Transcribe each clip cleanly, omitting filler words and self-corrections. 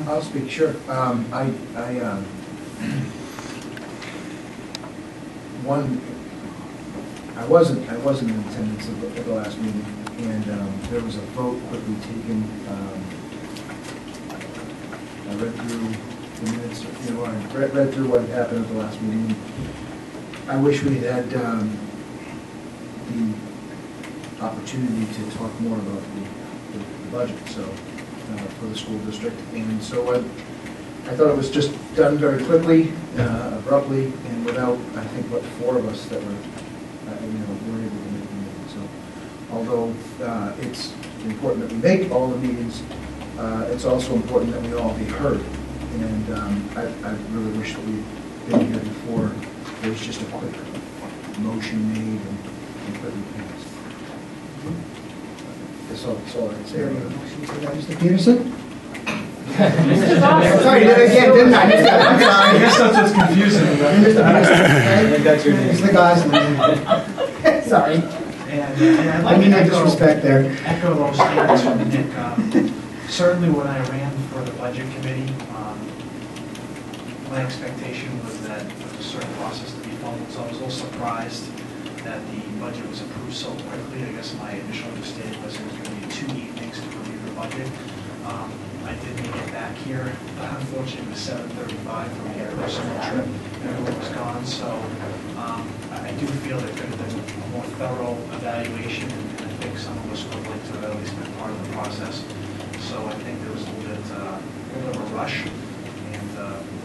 I'll speak, sure. I wasn't in attendance at the last meeting, and there was a vote quickly taken. I read through the minutes, I read through what happened at the last meeting. I wish we had the opportunity to talk more about the budget, so for the school district, and so I thought it was just done very quickly, abruptly, and without, I think, what, 4 of us that were able to make the meeting. So, although it's important that we make all the meetings, it's also important that we all be heard. And I really wish that we'd been here before there was just a quick motion made and quickly passed. That's all I'd say. Mr. Peterson? Sorry, you did it again, didn't I? I'm sorry. I guess that's what's confusing. That's your name. It's the guys. Sorry. And I'd I like mean, no to disrespect there. echo those statements from Nick. Certainly when I ran for the budget committee, my expectation was that there was a certain process to be followed, so I was a little surprised that the budget was approved so quickly. I guess my initial understanding was it was going to be 2 evenings to review the budget. I did make it back here, but unfortunately it was 7:35 for me, a personal trip, everyone was gone, so I do feel there could have been a more thorough evaluation, and I think some of us would like to have at least been part of the process. So I think there was a little bit of a rush, and I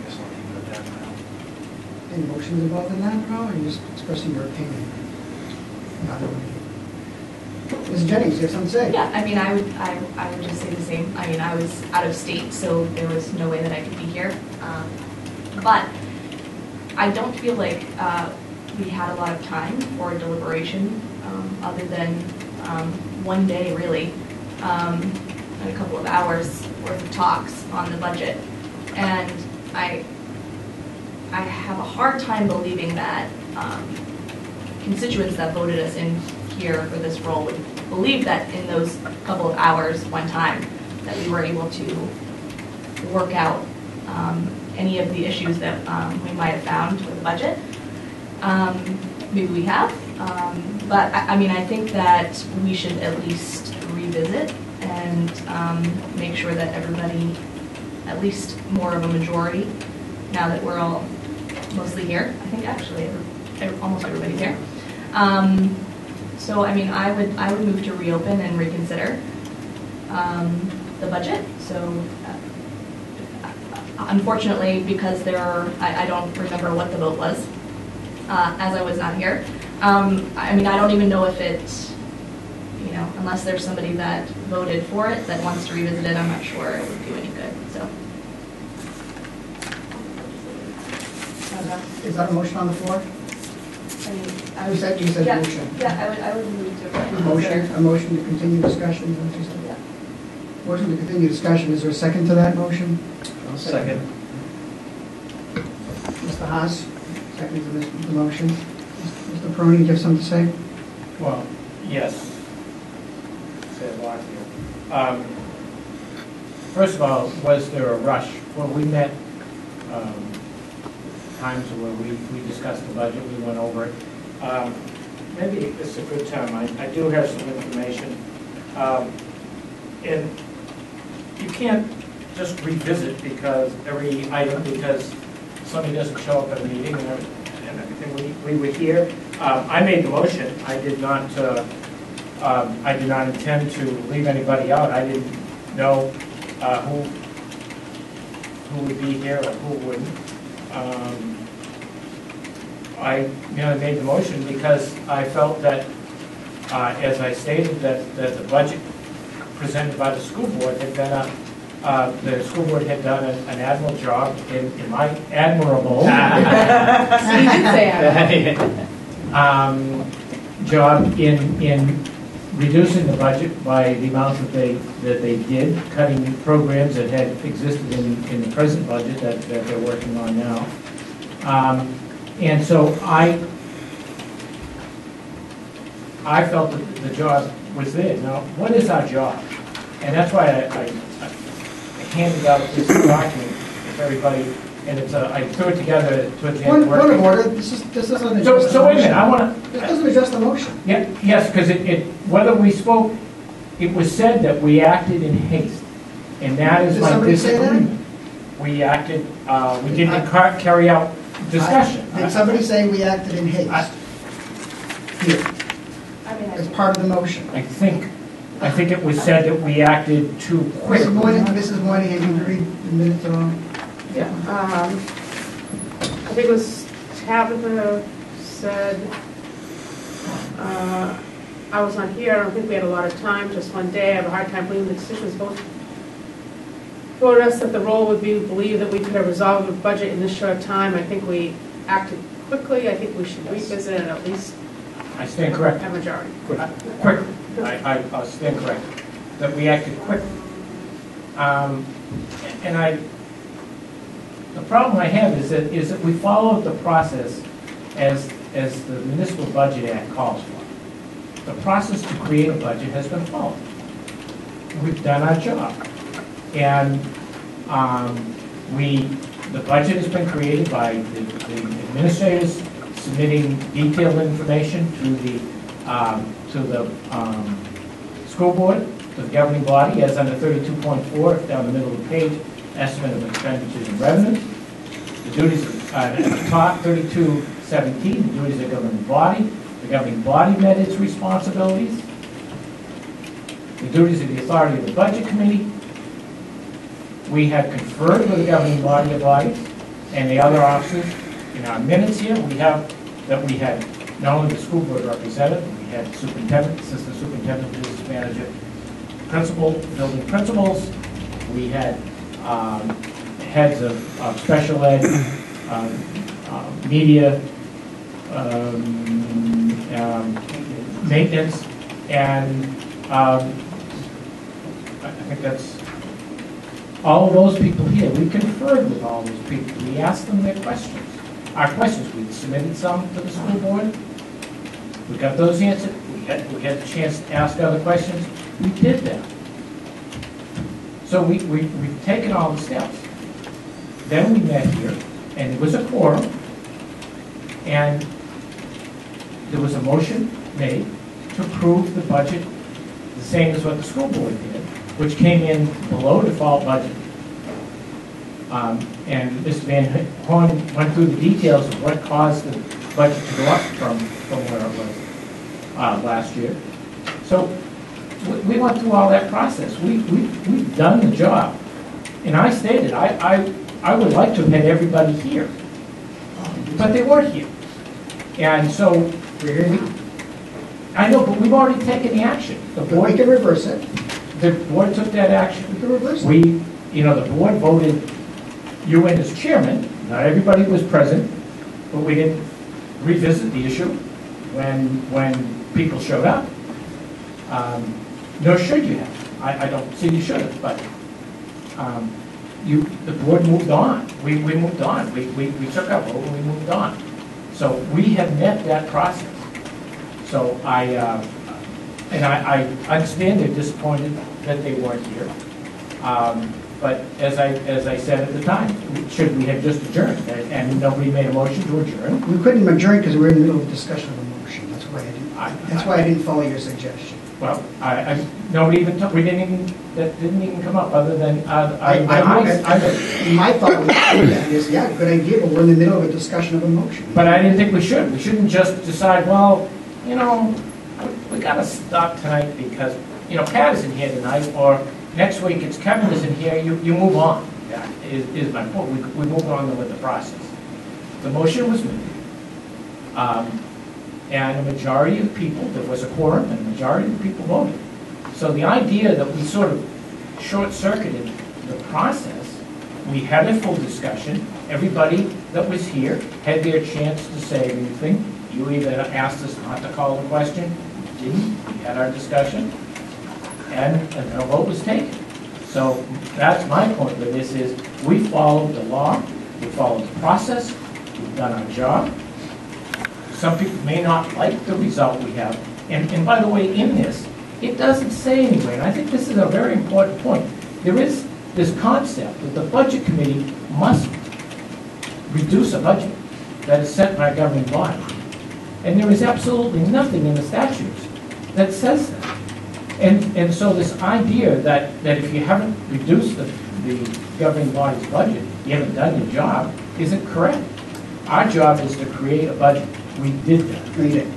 guess I'll leave it at that now. Any motions involved in that, Carl, or are you just expressing your opinion? Ms. Jennings, you have something to say? Yeah, I mean, I would just say the same. I mean, I was out of state, so there was no way that I could be here. But I don't feel like we had a lot of time for deliberation, other than 1 day, really, and a couple of hours worth of talks on the budget. And I have a hard time believing that constituents that voted us in here for this role would believe that in those couple of hours, one time, that we were able to work out any of the issues that we might have found with the budget. Maybe we have, but I mean, I think that we should at least revisit and make sure that everybody, at least more of a majority, now that we're all mostly here, I think actually almost everybody's here. So I mean, I would move to reopen and reconsider the budget. So unfortunately, because I don't remember what the vote was, as I was not here. I mean, I don't even know if unless there's somebody that voted for it that wants to revisit it, I'm not sure it would do any good. So. Is that a motion on the floor? You said yeah, motion. Yeah, I would move to A motion to continue discussion, is that what you said? Yeah. Motion to continue discussion, is there a second to that motion? I'll second. Mr. Haas, second to the motion. Mr. Peroni, you have something to say? Well, yes. Say a lot here. First of all, was there a rush? Well, we met times where we discussed the budget, we went over it. Maybe it's a good time. I do have some information. And you can't just revisit because somebody doesn't show up at a meeting and everything. We were here. I made the motion. I did not intend to leave anybody out. I didn't know who would be here or who wouldn't. I merely made the motion because I felt that, as I stated, that the budget presented by the school board had been the school board had done an admirable job in my admirable job in reducing the budget by the amount that they did, cutting programs that had existed in the present budget that they're working on now. And so I felt that the job was there. Now, what is our job? And that's why handed out this document to everybody, and it's I threw it together towards the end of Point of work. order, this doesn't address the So wait a minute, I motion. want This to, doesn't address the motion. yes, because whether we spoke, it was said that we acted in haste, and that is Did my somebody say that? disagreement. We acted, we didn't carry out discussion. Did somebody say we acted in haste? Here, I mean, as part of the motion. I think it was said that we acted too quickly. Mrs. Moynihan, can you read the minutes at all? Yeah, I think it was Tabitha said, I was not here, I don't think we had a lot of time, just one day, I have a hard time believing the decisions both told us that the role would be believed that we could have resolved the budget in this short time. I think we acted quickly, I think we should revisit and at least I stand corrected. have a majority. Quickly. I'll stand corrected. That we acted quickly. The problem I have is that we followed the process as the Municipal Budget Act calls for. The process to create a budget has been followed. We've done our job. And the budget has been created by the administrators submitting detailed information to the school board, to the governing body, as under 32.4, down the middle of the page, estimate of expenditures and revenues. The duties at the top, 32.17, the duties of the governing body. The governing body met its responsibilities. The duties of the authority of the budget committee. We had conferred with the governing body of bodies and the other officers. In our minutes here, we have that we had not only the school board representative, we had superintendent, assistant superintendent, business manager, principal, building principals. We had heads of special ed, media, maintenance, and I think that's all of those people here. We conferred with all those people. We asked them their questions. Our questions, we submitted some to the school board. We got those answered. We had the chance to ask other questions. We did that. So we've taken all the steps. Then we met here, and there was a quorum, and there was a motion made to approve the budget the same as what the school board did, which came in below default budget. And Mr. Van Horn went through the details of what caused the budget to go up from where it was last year. So we went through all that process. We've done the job. And I stated, I would like to have had everybody here, but they weren't here. And so, I know, but we've already taken the action. The But we board, can reverse it. the board took that action. We can reverse it. The board voted you in as chairman. Not everybody was present, but we didn't revisit the issue when people showed up. Nor should you have. I don't see you should have, but the board moved on. We moved on. We took our vote and we moved on. So we have met that process. So I understand they're disappointed that they weren't here. But as I said at the time, should we have just adjourned? And nobody made a motion to adjourn. We couldn't adjourn because we're in the middle of discussion of a motion. That's why I didn't follow your suggestion. Well, nobody even took, that didn't even come up other than, My thought was, yeah, good idea, but we're in the middle of a discussion of a motion. but I didn't think we should. We shouldn't just decide, well, we gotta stop tonight because, Pat isn't here tonight, or next week it's Kevin isn't here, you move on. That is my point. We move on with the process. The motion was made. And a majority of people, there was a quorum, and a majority of the people voted. So the idea that we sort of short-circuited the process, we had a full discussion. Everybody that was here had their chance to say anything. You either asked us not to call the question, didn't, we had our discussion, and a vote was taken. So that's my point with this is, we followed the law, we followed the process, we've done our job. Some people may not like the result we have. And by the way, in this, it doesn't say anywhere, and I think this is a very important point. There is this concept that the budget committee must reduce a budget that is set by a governing body. And there is absolutely nothing in the statutes that says that. And so this idea that if you haven't reduced the governing body's budget, you haven't done your job, isn't correct. Our job is to create a budget. We did that. No, you didn't.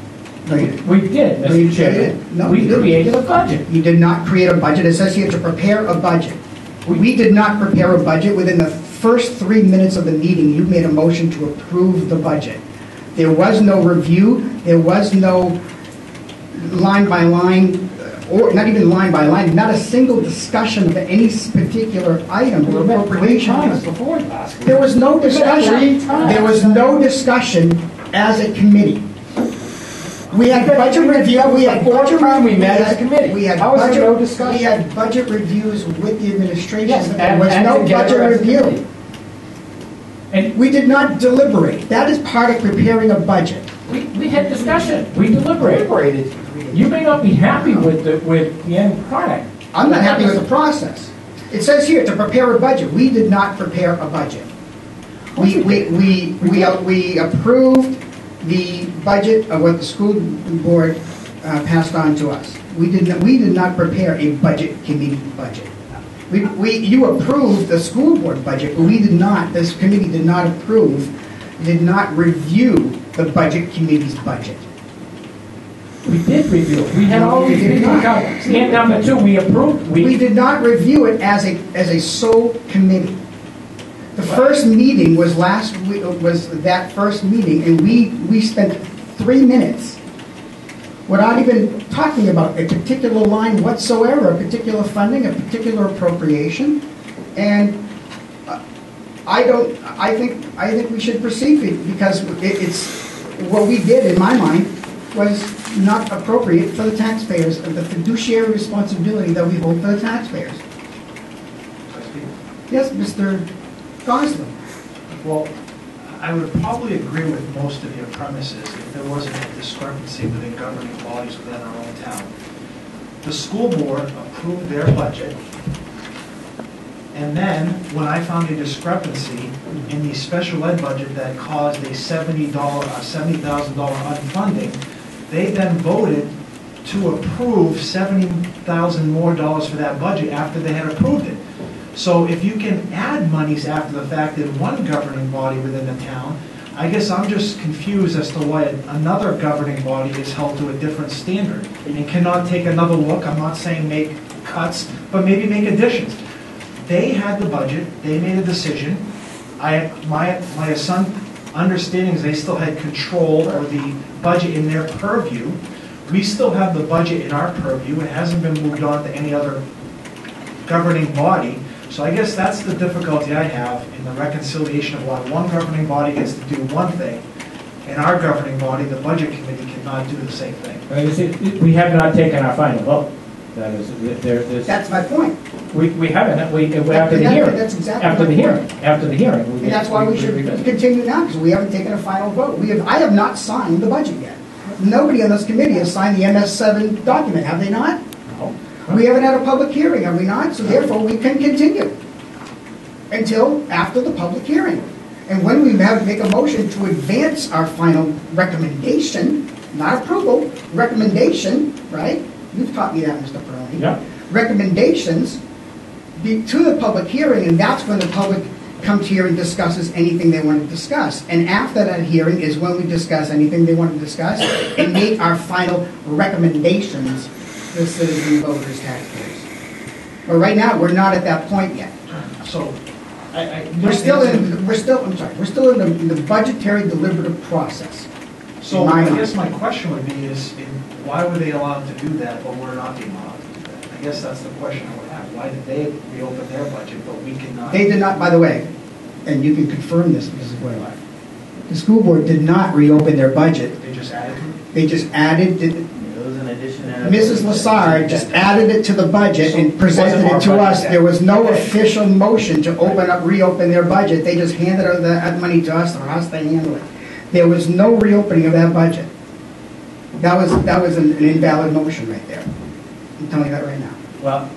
No, you didn't. We did, No, you Mr. Chairman. didn't. No, We you didn't. created a budget. You did not create a budget. It says here to prepare a budget. We did not prepare a budget. Within the first 3 minutes of the meeting, you made a motion to approve the budget. There was no review. There was no line by line, or not even line by line, not a single discussion of any particular item or appropriation. before last week. There was no discussion. There was no discussion as a committee. We had budget review, we had budget we met as a committee. We had How was there budget, no discussion? we had budget reviews with the administration, Yes, but there was and no together budget as a committee. review. And We did not deliberate. That is part of preparing a budget. we had discussion. We deliberated. You may not be happy with the end product. I'm not happy with the process. It says here, to prepare a budget. We did not prepare a budget. We approved the budget of what the school board passed on to us. We did not prepare a budget committee budget. You approved the school board budget, but we did not, this committee did not approve, did not review the budget committee's budget. We did review it. We had all No, these we did meetings. not. And number two, we approved, We did not review it as a sole committee. The first meeting was that first meeting, and we spent 3 minutes without even talking about a particular line whatsoever, a particular funding, a particular appropriation. And I think we should proceed because it's, what we did, in my mind, was not appropriate for the taxpayers, the fiduciary responsibility that we hold for the taxpayers. Yes, Mr. Gosling. Well, I would probably agree with most of your premises if there wasn't a discrepancy within governing bodies within our own town. The school board approved their budget, and then when I found a discrepancy in the special ed budget that caused a $70,000 unfunding, they then voted to approve $70,000 more for that budget after they had approved it. So if you can add monies after the fact in one governing body within the town, I guess I'm just confused as to why another governing body is held to a different standard and cannot take another look. I'm not saying make cuts, but maybe make additions. They had the budget, they made a decision. My understanding is they still had control over the budget in their purview. We still have the budget in our purview. It hasn't been moved on to any other governing body. So I guess that's the difficulty I have in the reconciliation of why one governing body gets to do one thing, and our governing body, the budget committee, cannot do the same thing. You see, we have not taken our final vote. That is, there's, That's my point. we haven't, after the hearing. That's exactly After my the hearing, point. after the hearing. And that's why we should continue now, because we haven't taken a final vote. I have not signed the budget yet. Nobody on this committee has signed the MS7 document, have they not? No. We haven't had a public hearing, have we not? So therefore, we can continue until after the public hearing. And when we make a motion to advance our final recommendation, not approval, recommendation, right? You've taught me that, Mr. Peroni. Yeah. Recommendations to the public hearing, and that's when the public comes here and discusses anything they want to discuss. And after that hearing is when we discuss anything they want to discuss and make our final recommendations to the citizens, voters, taxpayers. But right now, we're not at that point yet. So, We're still in the budgetary deliberative process. So in my I mind. guess my question would be why were they allowed to do that, but we're not being allowed to do that? I guess that's the question I would have. Why did they reopen their budget, but we cannot? They did not, by the way, and you can confirm this, Mrs. Boylock, the school board did not reopen their budget. They just added to it? They just added, It was an addition. Mrs. Lassard just added it to the budget and presented it to us. There was no official motion to reopen their budget. They just handed that money to us, or us to handle it. There was no reopening of that budget. That was an invalid motion right there. I'm telling you that right now. Well,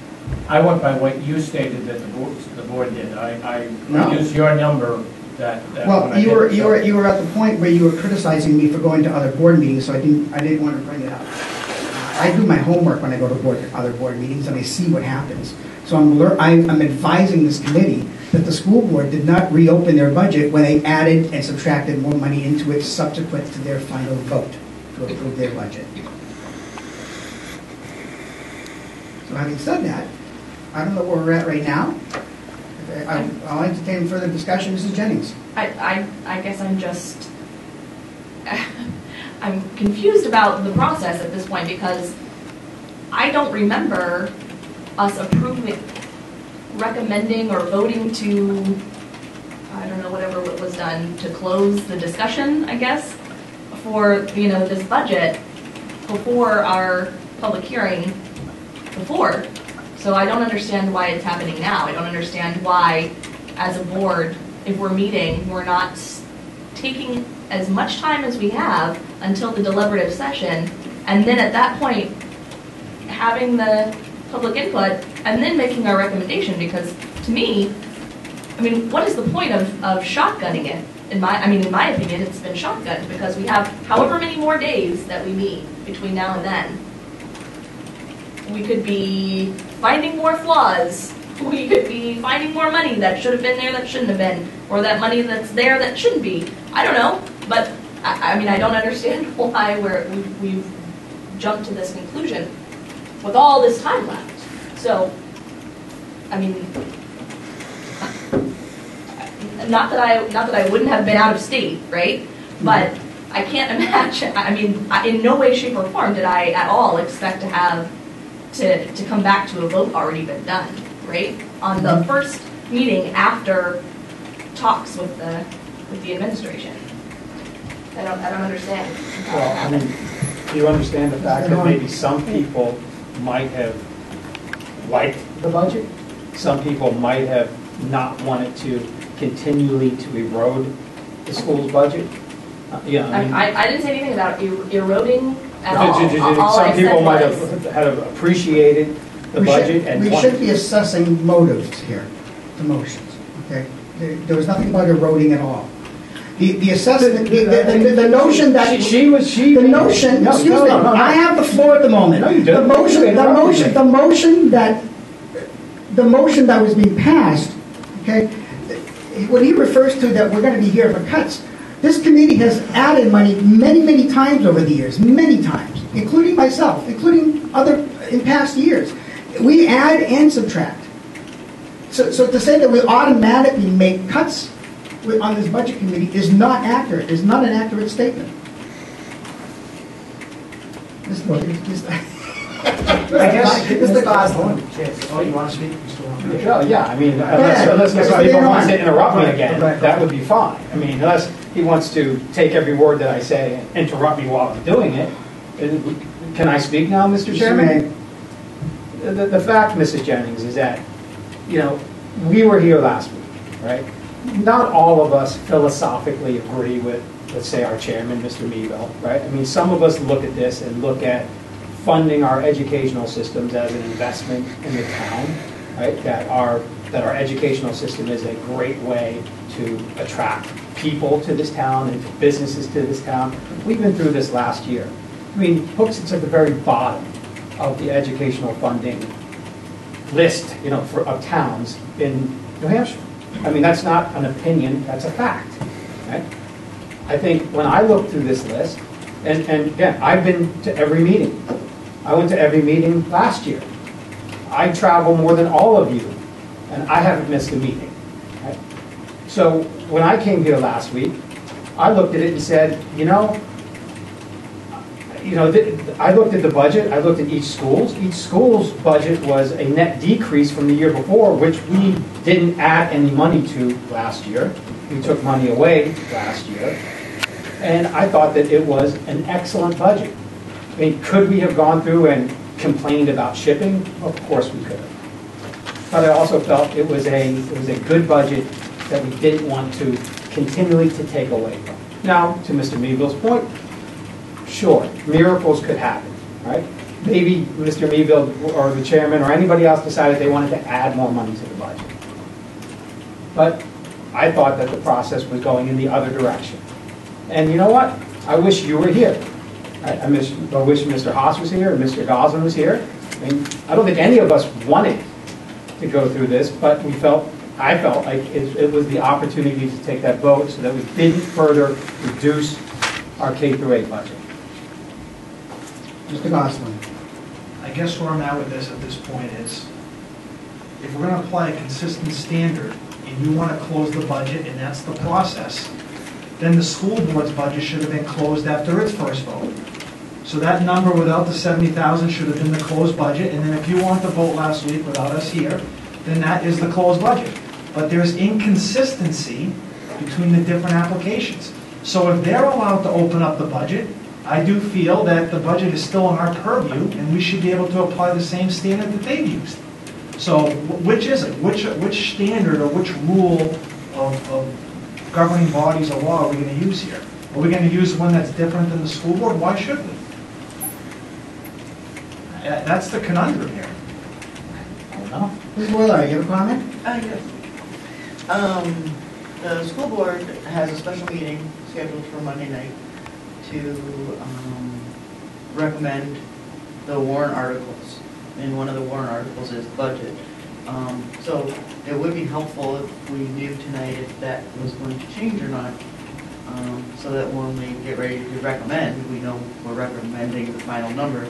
I went by what you stated that the board did. I No. used your number that. Well, when I you did were, it. you were at the point where you were criticizing me for going to other board meetings, so I didn't want to bring it up. I do my homework when I go to other board meetings, and I see what happens. So I'm advising this committee that the school board did not reopen their budget when they added and subtracted more money into it subsequent to their final vote to approve their budget. So having said that, I don't know where we're at right now. I'll entertain further discussion. Mrs. Jennings? I guess I'm just, I'm confused about the process at this point because I don't remember us approving, recommending or voting to, I don't know, whatever was done, to close the discussion, I guess, for, this budget before our public hearing before. So I don't understand why it's happening now. I don't understand why, as a board, if we're meeting, we're not taking as much time as we have until the deliberative session, and then at that point, having the public input, and then making our recommendation, because to me, what is the point of shotgunning it? In my opinion, it's been shotgunned, because we have however many more days that we meet between now and then. We could be finding more flaws. We could be finding more money that should have been there that shouldn't have been, or that money that's there that shouldn't be. I don't know, but I don't understand why we've jumped to this conclusion with all this time left. So, not that I wouldn't have been out of state, right? But I can't imagine. In no way, shape, or form did I at all expect to have to come back to a vote already been done, right? On the first meeting after talks with the administration. I don't understand. Well, do you understand the fact that maybe some people might have liked the budget? Some people might have not wanted to continually to erode the school's budget? I didn't say anything about eroding at all. Some people might have appreciated the budget and we should be assessing motives here, the motions, okay? There was nothing about eroding at all. The assessment, the notion that... The notion, excuse me, I have the floor at the moment. No, you don't. The motion that was being passed, okay, when he refers to that we're going to be here for cuts, this committee has added money many, many times over the years, many times, including myself, including other in past years. We add and subtract. So to say that we automatically make cuts on this budget committee is not accurate, is not an accurate statement. I guess Mr. Gosselin. Oh, you want to speak? Yeah, unless Mr. Maple wants to interrupt me again, that would be fine. Unless he wants to take every word that I say and interrupt me while I'm doing it. Can I speak now, Mr. Chairman? The fact, Mrs. Jennings, is that, we were here last week, right? Not all of us philosophically agree with, let's say, our chairman, Mr. Meadville, right? Some of us look at this and look at funding our educational systems as an investment in the town, right? That our educational system is a great way to attract people to this town and to businesses to this town. We've been through this last year. Hookson's at the very bottom of the educational funding list, of towns in New Hampshire. That's not an opinion, that's a fact, right? I think when I look through this list, and again, I've been to every meeting. I went to every meeting last year. I travel more than all of you, and I haven't missed a meeting. Right? So when I came here last week, I looked at it and said, I looked at the budget, I looked at each school's. Each school's budget was a net decrease from the year before, which we didn't add any money to last year. We took money away last year. And I thought that it was an excellent budget. Could we have gone through and complained about shipping? Of course we could have. But I also felt it was a good budget that we didn't want to continually to take away from. Now, to Mr. Meadville's point, sure, miracles could happen, right? maybe Mr. Meeville or the chairman or anybody else decided they wanted to add more money to the budget. But I thought that the process was going in the other direction. And you know what? I wish you were here. I wish Mr. Haas was here, or Mr. Gosling was here. I mean, I don't think any of us wanted to go through this, but I felt like it was the opportunity to take that vote so that we didn't further reduce our K-8 budget. Mr. Gosling. I guess where I'm at this point is, if we're gonna apply a consistent standard, and you wanna close the budget, and that's the process, then the school board's budget should have been closed after its first vote. So that number without the 70,000 should have been the closed budget, and then if you want the vote last week without us here, then that is the closed budget. But there's inconsistency between the different applications. So if they're allowed to open up the budget, I do feel that the budget is still in our purview, and we should be able to apply the same standard that they've used. So which is it? Which standard or which rule of governing bodies of law are we going to use here? Are we going to use one that's different than the school board? Why should we? That's the conundrum here. I don't know. Ms. Boiler, you have a comment? Yes. The school board has a special meeting scheduled for Monday night to recommend the warrant articles. And one of the warrant articles is budget. So it would be helpful if we knew tonight if that was going to change or not, so that when we get ready to recommend, we know we're recommending the final number.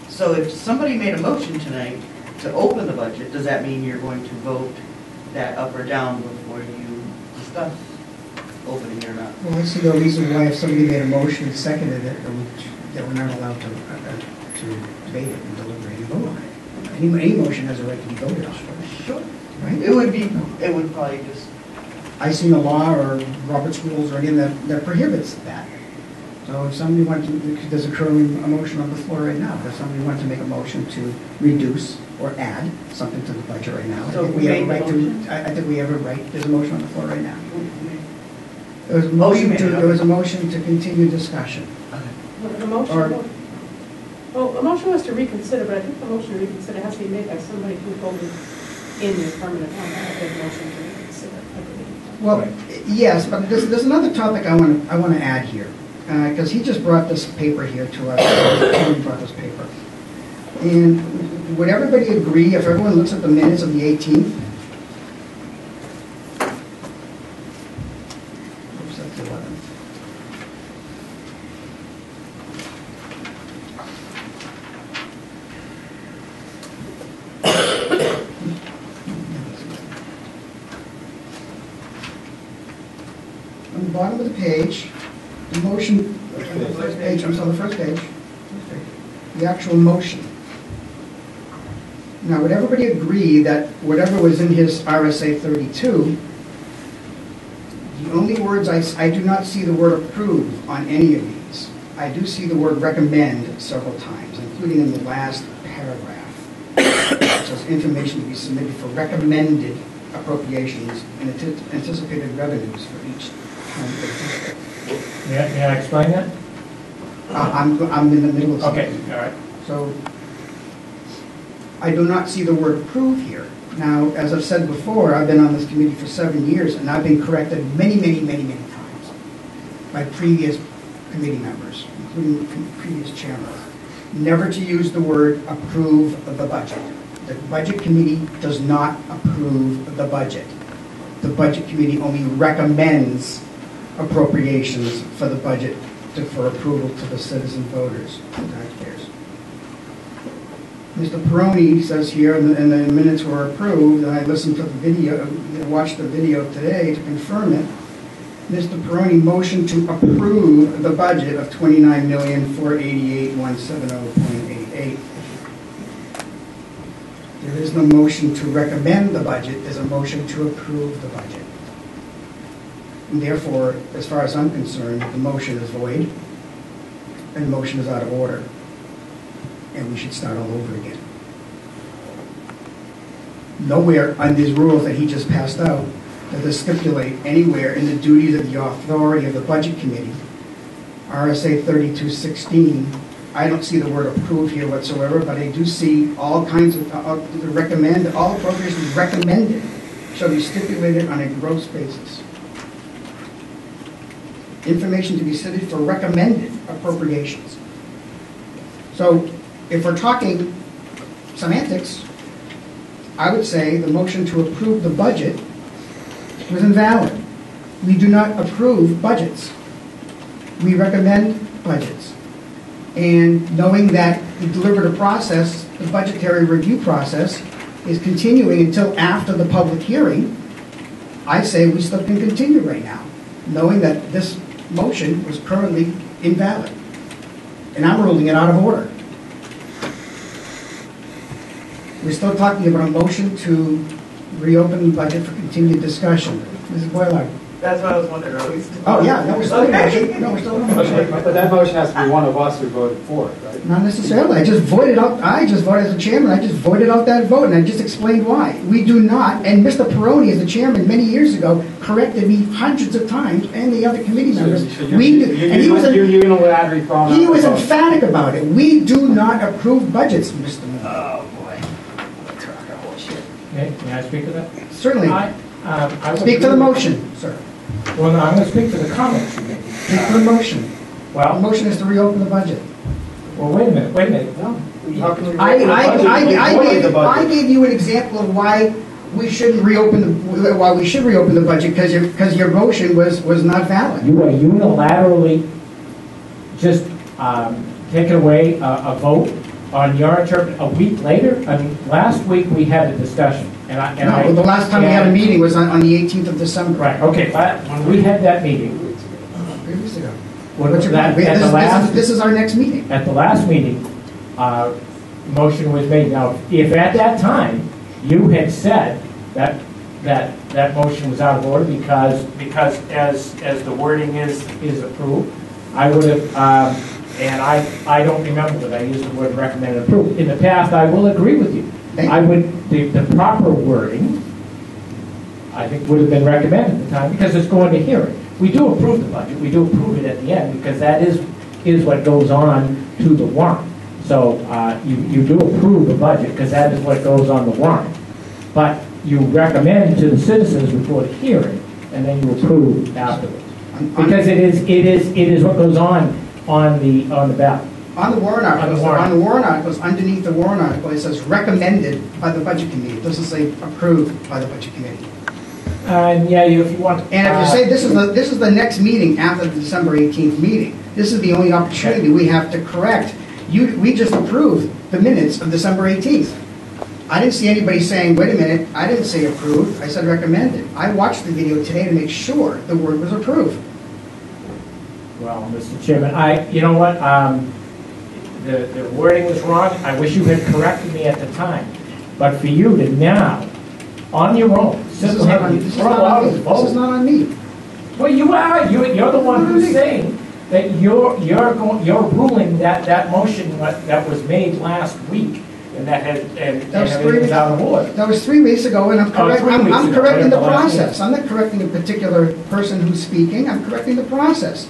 So if somebody made a motion tonight to open the budget, does that mean you're going to vote that up or down before you discuss opening it or not? Well, I see no reason why if somebody made a motion and seconded it, that we're not allowed to debate it and deliberate and vote on it. Any motion has a right to be voted on. Sure. Right? It would probably just, I see no law or Robert's rules or anything that prohibits that. So if somebody wanted to, there's a current motion on the floor right now. If somebody wanted to make a motion to reduce or add something to the budget right now, So I think we have a make the right to, motion? I think we have a right, there's a motion on the floor right now. There was a you motion made to, it, there was a motion to continue discussion. The motion, Or- well, the motion was to reconsider, but I think the motion to reconsider has to be made by somebody who voted in the affirmative on that motion to reconsider, I believe. Well, yes, but there's another topic I want to add here, because he just brought this paper here to us. He brought this paper. And would everybody agree, if everyone looks at the minutes of the 18th? Oops, that's the 11th. On the bottom of the page, the motion, the first page, I'm sorry, the first page, the actual motion. Now, would everybody agree that whatever was in his RSA 32, the only words, I do not see the word approve on any of these. I do see the word recommend several times, including in the last paragraph. It says information to be submitted for recommended appropriations and anticipated revenues for each town or district. May I explain that? I'm in the middle of something. Okay, all right. So I do not see the word approve here. Now, as I've said before, I've been on this committee for 7 years, and I've been corrected many times by previous committee members, including previous chairman, never to use the word approve of the budget. The budget committee does not approve the budget. The budget committee only recommends appropriations for the budget for approval to the citizen voters, the taxpayers. Mr. Peroni says here, and the minutes were approved, and I listened to the video, watched the video today to confirm it. Mr. Peroni motioned to approve the budget of $29,488,170.88. There is no motion to recommend the budget, there's a motion to approve the budget. And therefore, as far as I'm concerned, the motion is void, and the motion is out of order, and we should start all over again. Nowhere on these rules that he just passed out does it stipulate anywhere in the duties of the authority of the budget committee RSA 3216, I don't see the word approve here whatsoever, but I do see all kinds of, recommend, all appropriations recommended shall be stipulated on a gross basis. Information to be submitted for recommended appropriations. So if we're talking semantics, I would say the motion to approve the budget was invalid. We do not approve budgets. We recommend budgets. And knowing that the deliberative process, the budgetary review process, is continuing until after the public hearing, I say we still can continue right now, knowing that this motion was currently invalid. And I'm ruling it out of order. We're still talking about a motion to reopen the budget for continued discussion. Mrs. Boiler. That's what I was wondering. Oh, yeah, no, we're still in motion. No, we're still in motion. But that motion has to be one of us who voted for it, right? Not necessarily. I just voted as the chairman, I just voted out that vote, and I just explained why. We do not, and Mr. Peroni, as the chairman many years ago, corrected me hundreds of times, and the other committee members. We do, and he was emphatic about it. We do not approve budgets, Mr. Moore. Oh, boy. May I speak to that? Certainly. I would Speak to the agree- motion, sir. Well, no, I'm going to speak to the comments you made. Speak to the motion. The Well, motion is to reopen the budget. wait a minute. No. How can we I voted the budget? gave you an example of why we shouldn't why we should reopen the budget, because your motion was not valid. You are unilaterally just taking away a vote on your interpret a week later. I mean, last week we had a discussion, No, the last time we had a meeting was on the 18th of December. Right. Okay. When we had that meeting, 3 weeks ago. when What's your that, point? at the last This is our next meeting. at the last meeting, motion was made. Now, if at that time you had said that motion was out of order because as the wording is approved, I would have. And I don't remember that I used the word recommend and approve. In the past, I will agree with you. Thank I you. would, the proper wording, I think, would have been recommended at the time because it's going to hearing. We do approve the budget. We do approve it at the end because that is what goes on to the warrant. So you do approve the budget because that is what goes on the warrant. But you recommend to the citizens before the hearing, and then you approve afterwards. Because it is what goes on the ballot. On the warrant articles, On the warrant. underneath the warrant article, it says recommended by the budget committee. It doesn't say approved by the budget committee. And yeah, if you want. And if you say this is the next meeting after the December 18th meeting, this is the only opportunity we have to correct. We just approved the minutes of December 18th. I didn't see anybody saying, wait a minute, I didn't say approved, I said recommended. I watched the video today to make sure the word was approved. Well, Mr. Chairman, you know what? The wording was wrong. I wish you had corrected me at the time. But for you to now, on your own, This is not on me. This is not on me. Well, you are. You're the one who's saying that you're ruling that motion that was made last week and That was 3 everything weeks was out of order. That was 3 weeks ago, and I'm 3 weeks I'm ago, correcting the whatever the last process. I'm not correcting a particular person who's speaking. I'm correcting the process.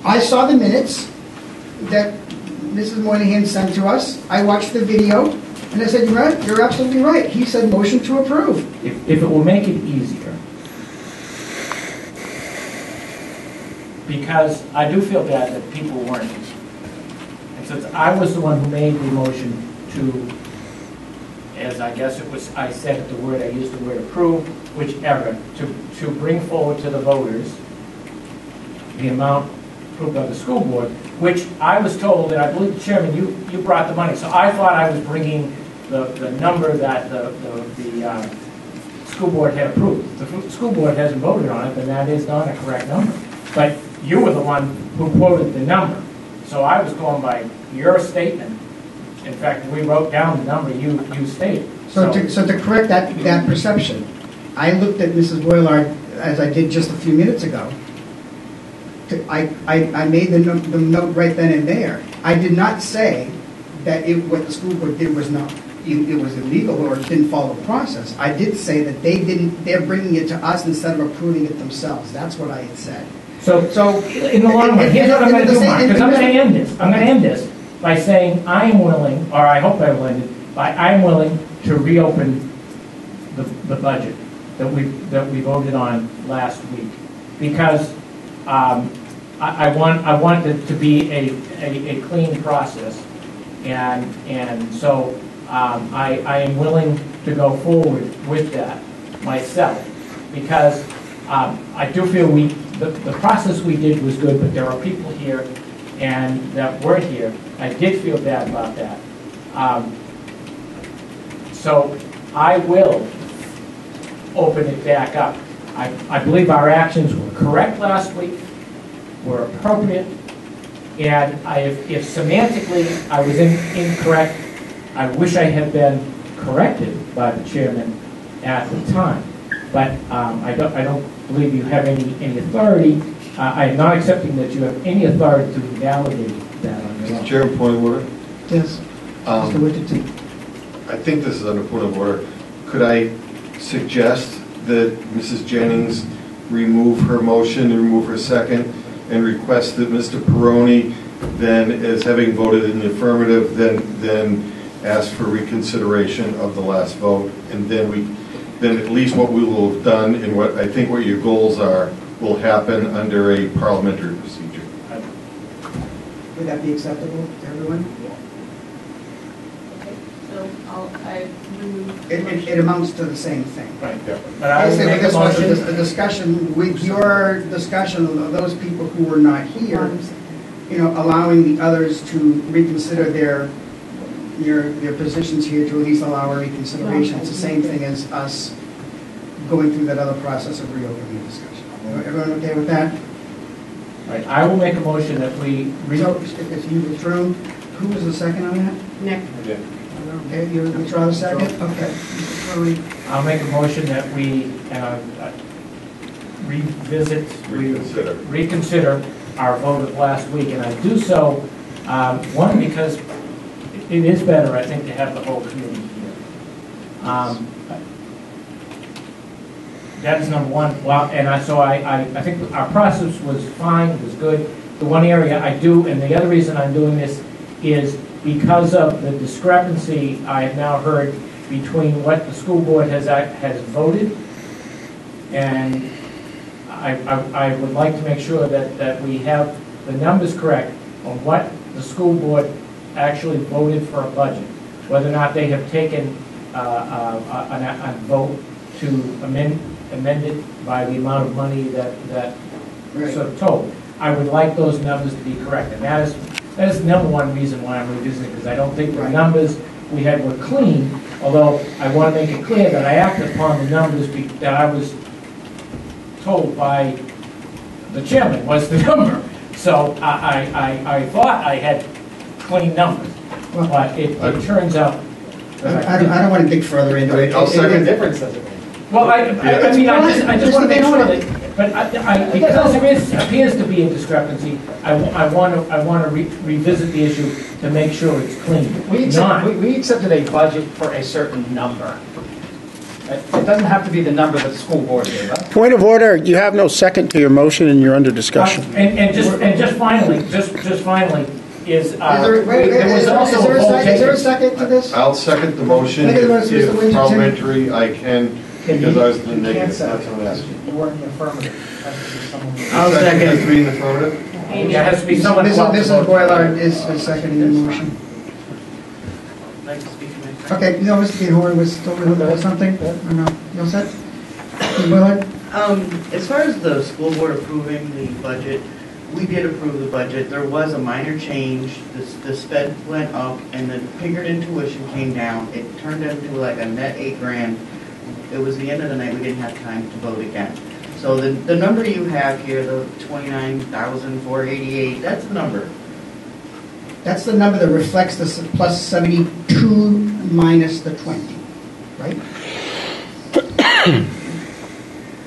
I saw the minutes that Mrs. Moynihan sent to us. I watched the video, and I said, you're absolutely right. He said motion to approve. If it will make it easier, because I do feel bad that people weren't. And since I was the one who made the motion to, as I guess it was, I said I used the word approve, whichever, to bring forward to the voters the amount approved by the school board, which I was told, and I believe the chairman, you brought the money. So I thought I was bringing the number that the school board had approved. The school board hasn't voted on it, and that is not a correct number. But you were the one who quoted the number. So I was going by your statement. In fact, we wrote down the number you stated. So to correct that perception, I looked at Mrs. Boilard, as I did just a few minutes ago. I made the note right then and there. I did not say that what the school board did was not, it was illegal or it didn't follow the process. I did say that they're bringing it to us instead of approving it themselves. That's what I had said. So in the long run, here's what I'm going to do, Mark, because I'm going to end this. I'm going to end this by saying I am willing, or I hope I will end it, by I am willing to reopen the budget that we voted on last week, because I want it to be a clean process, and so I am willing to go forward with that myself, because I do feel the process we did was good, but there are people here and that weren't here. I did feel bad about that. So I will open it back up. I believe our actions were correct last week, were appropriate, and if semantically I was incorrect, I wish I had been corrected by the chairman at the time. But I don't believe you have any authority. I am not accepting that you have any authority to validate that on your own. Mr. Chairman, point of order. Yes. Mr. Whittington. I think this is under point of order. Could I suggest that Mrs. Jennings remove her motion and remove her second, and request that Mr. Peroni then, as having voted in the affirmative, then ask for reconsideration of the last vote, and then at least what we will have done and what I think what your goals are will happen under a parliamentary procedure. Would that be acceptable to everyone? Okay, so I remove. It amounts to the same thing. Right. But I will make a This was motion. a discussion, with your discussion of those people who were not here, allowing the others to reconsider their positions here, to at least allow a reconsideration. It's the same thing as us going through that other process of reopening the discussion. Everyone okay with that? Right. I will make a motion that we So, if you withdrew, who was the second on that? Nick? Okay, you withdraw the second? Okay. Mr. Crowley. I'll make a motion that we reconsider our vote of last week, and I do so, one, because it is better, I think, to have the whole committee here. That is number one. Well, and I think our process was fine, it was good. The one area I do, and the other reason I'm doing this is because of the discrepancy I have now heard between what the school board has voted, and I would like to make sure that we have the numbers correct on what the school board actually voted for a budget, whether or not they have taken a vote to amend it by the amount of money that Right. sort of told. I would like those numbers to be correct, and that is the number one reason why I'm revisiting, because I don't think the Right. numbers we had were clean, although I want to make it clear that I acted upon the numbers that I was told by the chairman was the number. So I thought I had clean numbers, Well, but it turns out that I don't want to dig further into it. I'll second. What difference does it make? Well, I mean, I just want to make sure that, but because there appears to be a discrepancy, I want to revisit the issue to make sure it's clean. We accepted a budget for a certain number. It doesn't have to be the number that the school board gave us. Point of order, you have no second to your motion and you're under discussion. And just finally, is there was also a vote Is there a taken. second to this? I'll second the motion Make a motion, Mr. if Whittington. parliamentary I can, because I was the negative, that's what I'm asking. You weren't the affirmative. Has to be someone- I'll second. Has to be in the affirmative? There has to be someone who wants to Mrs. vote. Boylard is seconding the motion. I'd like to speak to my. Okay, no, Mr. Van Horn was still looking for something? Or no? You all set? Mrs. Boylard? As far as the school board approving the budget, we did approve the budget. There was a minor change. The sped went up and the Pinkerton tuition came down. It turned into like a net $8,000. It was the end of the night. We didn't have time to vote again. So the number you have here, the 29,488, that's the number. That's the number that reflects the plus 72 minus the 20, right?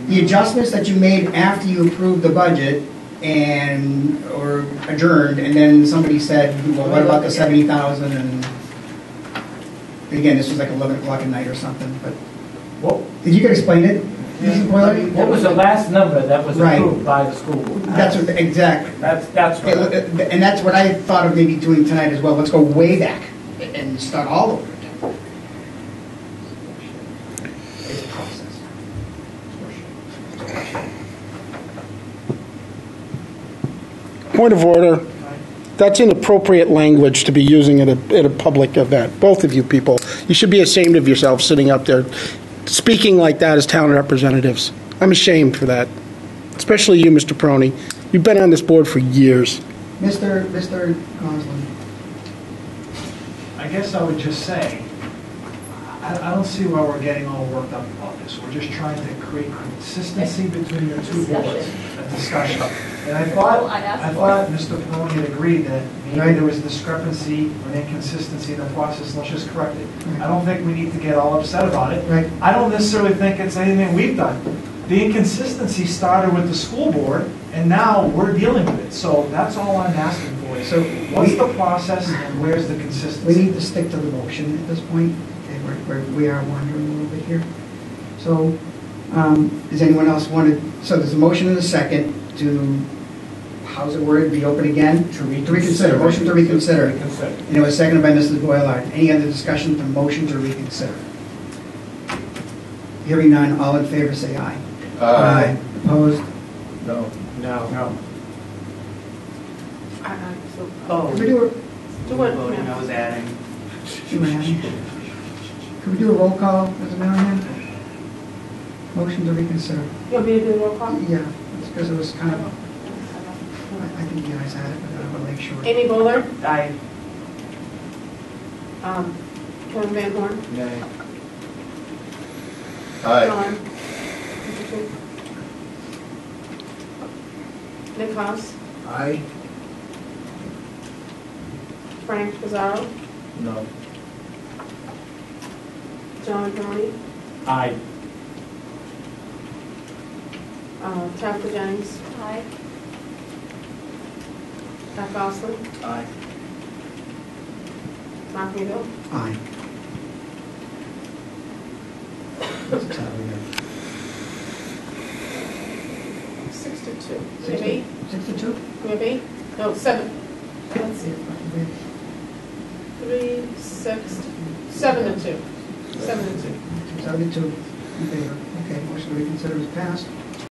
The adjustments that you made after you approved the budget or adjourned, and then somebody said, well, what about the 70,000? And again, this was like 11 o'clock at night or something, but Well, if you could explain it? Mrs. Boyle? What was the last number that was Right. approved by the school board? That's what, exactly. That's what. And that's what I thought of maybe doing tonight as well. Let's go way back and start all over again. It's a process. Point of order. That's inappropriate language to be using at a public event. Both of you people, you should be ashamed of yourselves sitting up there speaking like that as town representatives. I'm ashamed for that, especially you, Mr. Peroni. You've been on this board for years. Mr. Goslin. I guess I would just say, I don't see why we're getting all worked up about this. We're just trying to create consistency between the two boards, a discussion. And I thought Mr. Peroni had agreed that maybe there was a discrepancy or an inconsistency in the process, let's just correct it. I don't think we need to get all upset about it. Right. I don't necessarily think it's anything we've done. The inconsistency started with the school board, and now we're dealing with it. So that's all I'm asking for. So What's the process and where's the We consistency? need to stick to the motion at this point. Okay, we are wandering a little bit here. So, does anyone else want to, so there's a motion and a second to, how's it worded, be open again? To reconsider. Motion to reconsider. Reconsider. And it was seconded by Mrs. Boylard. Any other discussion to motion to reconsider? Hearing none, all in favor say aye. Opposed? No. No. So, Can we do a, do what, I was adding. can we do a roll call, Mr. Manahan? Motion to reconsider. You want me to do the roll call? Yeah, it's because it was kind of, I think you guys had it, but I want to make sure. Amy Bowler, Aye. Kevin Van Horn, Nay. Aye. John. Nick Haas, Aye? Frank Pizarro, No. John Peroni, Aye. Tabitha Jennings, Aye. Pat Goslin, Aye. Mark Weaver, Aye. What's the time again? 6 to 2. We have 8? 6 to 2? We have 8? No, 7. Let's see. 3, 6, 7 to 2. 7 to 2. 72 in favor. Okay, motion to reconsider is passed.